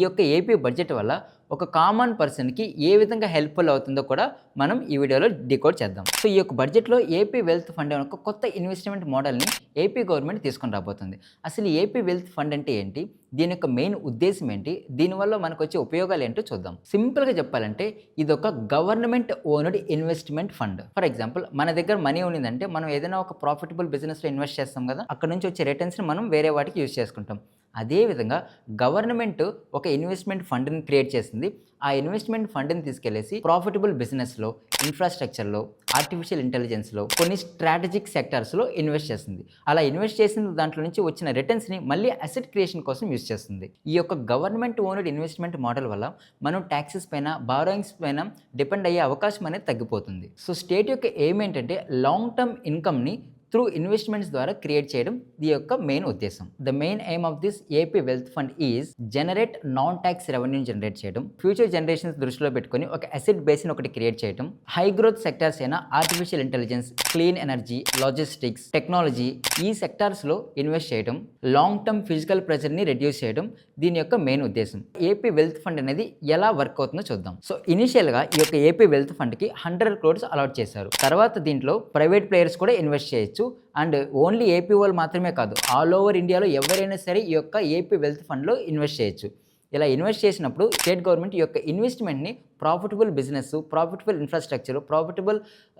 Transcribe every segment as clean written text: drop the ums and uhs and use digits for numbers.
యొక్క AP budget వల్ల ఒక కామన్ పర్సన్కి ఏ విధంగా హెల్ప్ఫుల్ అవుతుందో కూడా మనం ఈ వీడియోలో డికోడ్ చేద్దాం. సో ఈ యొక్క బడ్జెట్లో ఏపీ వెల్త్ ఫండ్ అనే ఒక కొత్త ఇన్వెస్ట్మెంట్ మోడల్ని ఏపీ గవర్నమెంట్ తీసుకొని రాబోతుంది. అసలు ఏపీ వెల్త్ ఫండ్ అంటే ఏంటి, దీని యొక్క మెయిన్ ఉద్దేశం ఏంటి, దీనివల్ల మనకు వచ్చే ఉపయోగాలు ఏంటో చూద్దాం. సింపుల్గా చెప్పాలంటే ఇది ఒక government owned investment fund. For example మన దగ్గర మనీ ఉన్నదంటే మనం ఏదైనా ఒక ప్రాఫిటబుల్ బిజినెస్లో ఇన్వెస్ట్ చేస్తాం కదా, అక్కడ నుంచి వచ్చే రిటర్న్స్ని మనం వేరే వాటికి యూజ్ చేసుకుంటాం. అదేవిధంగా గవర్నమెంట్ ఒక ఇన్వెస్ట్మెంట్ ఫండ్ని క్రియేట్ చేసింది. ఆ ఇన్వెస్ట్మెంట్ ఫండ్ని తీసుకెళ్లేసి ప్రాఫిటబుల్ బిజినెస్లో, ఇన్ఫ్రాస్ట్రక్చర్లో, ఆర్టిఫిషియల్ ఇంటెలిజెన్స్లో, కొన్ని స్ట్రాటజిక్ సెక్టార్స్లో ఇన్వెస్ట్ చేస్తుంది. అలా ఇన్వెస్ట్ చేసిన దాంట్లో నుంచి వచ్చిన రిటర్న్స్ని మళ్ళీ అసెట్ క్రియేషన్ కోసం యూజ్ చేస్తుంది. ఈ యొక్క గవర్నమెంట్ ఓన్డ్ ఇన్వెస్ట్మెంట్ మోడల్ వల్ల మనం ట్యాక్సెస్ పైన, బారోయింగ్స్ పైన డిపెండ్ అయ్యే అవకాశం అనేది తగ్గిపోతుంది. సో స్టేట్ యొక్క ఎయిమ్ ఏంటంటే లాంగ్ టర్మ్ ఇన్కమ్ని త్రూ ఇన్వెస్ట్మెంట్స్ ద్వారా క్రియేట్ చేయడం ఈ యొక్క మెయిన్ ఉద్దేశం. The main aim of this AP wealth fund is generate non tax రెవెన్యూని జనరేట్ చేయడం, ఫ్యూచర్ జనరేషన్స్ దృష్టిలో పెట్టుకొని ఒక అసెట్ బేస్ని ఒకటి క్రియేట్ చేయడం, హై గ్రోత్ సెక్టార్స్ అయిన artificial intelligence, clean energy, logistics, technology ఈ సెక్టార్స్లో ఇన్వెస్ట్ చేయడం, లాంగ్ టర్మ్ ఫిజికల్ ప్రెజర్ని రెడ్యూస్ చేయడం దీని యొక్క మెయిన్ ఉద్దేశం. ఏపీ వెల్త్ ఫండ్ అనేది ఎలా వర్క్ అవుతుందో చూద్దాం. సో ఇనిషియల్గా ఈ యొక్క ఏపీ వెల్త్ ఫండ్కి 100 crores అలాట్ చేశారు. తర్వాత దీంట్లో ప్రైవేట్ ప్లేయర్స్ కూడా ఇన్వెస్ట్ చేయొచ్చు. అండ్ ఓన్లీ ఏపీ వాళ్ళు మాత్రమే కాదు, ఆల్ ఓవర్ ఇండియాలో ఎవరైనా సరే ఈ యొక్క ఏపీ వెల్త్ ఫండ్లో ఇన్వెస్ట్ చేయొచ్చు. ఇలా ఇన్వెస్ట్ చేసినప్పుడు స్టేట్ గవర్నమెంట్ ఈ యొక్క ఇన్వెస్ట్మెంట్ని profitable business, profitable infrastructure, profitable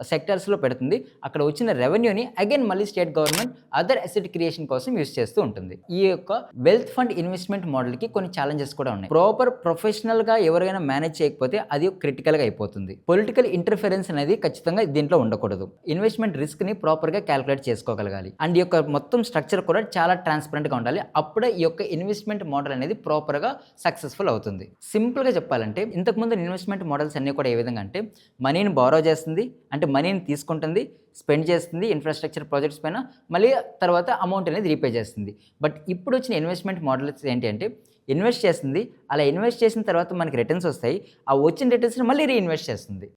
సెక్టర్స్లో పెడుతుంది. అక్కడ వచ్చిన రెవెన్యూని అగైన్ మళ్ళీ state government other asset creation కోసం యూజ్ చేస్తూ ఉంటుంది. ఈ యొక్క వెల్త్ ఫండ్ ఇన్వెస్ట్మెంట్ మోడల్కి కొన్ని ఛాలెంజెస్ కూడా ఉన్నాయి. ప్రాపర్ ప్రొఫెషనల్గా ఎవరైనా మేనేజ్ చేయకపోతే అది క్రిటికల్గా అయిపోతుంది. పొలిటికల్ ఇంటర్ఫరెన్స్ అనేది ఖచ్చితంగా దీంట్లో ఉండకూడదు. ఇన్వెస్ట్మెంట్ రిస్క్ని ప్రాపర్గా క్యాలిక్యులేట్ చేసుకోగలగాలి. అండ్ ఈ యొక్క మొత్తం స్ట్రక్చర్ కూడా చాలా ట్రాన్స్పరెంట్గా ఉండాలి. అప్పుడే ఈ యొక్క ఇన్వెస్ట్మెంట్ మోడల్ అనేది ప్రాపర్గా సక్సెస్ఫుల్ అవుతుంది. సింపుల్గా చెప్పాలంటే ఇంతకుముందు ఇన్వెస్ట్మెంట్ మోడల్స్ అన్నీ కూడా ఏ విధంగా అంటే మనీని బారో చేస్తుంది, అంటే మనీని తీసుకుంటుంది, స్పెండ్ చేస్తుంది ఇన్ఫ్రాస్ట్రక్చర్ ప్రాజెక్ట్స్ పైన, మళ్ళీ తర్వాత అమౌంట్ అనేది రీపే చేస్తుంది. బట్ ఇప్పుడు వచ్చిన ఇన్వెస్ట్మెంట్ మోడల్స్ ఏంటి అంటే ఇన్వెస్ట్ చేస్తుంది, అలా ఇన్వెస్ట్ చేసిన తర్వాత మనకి రిటర్న్స్ వస్తాయి, ఆ వచ్చిన రిటర్న్స్ని మళ్ళీ రీఇన్వెస్ట్ చేస్తుంది.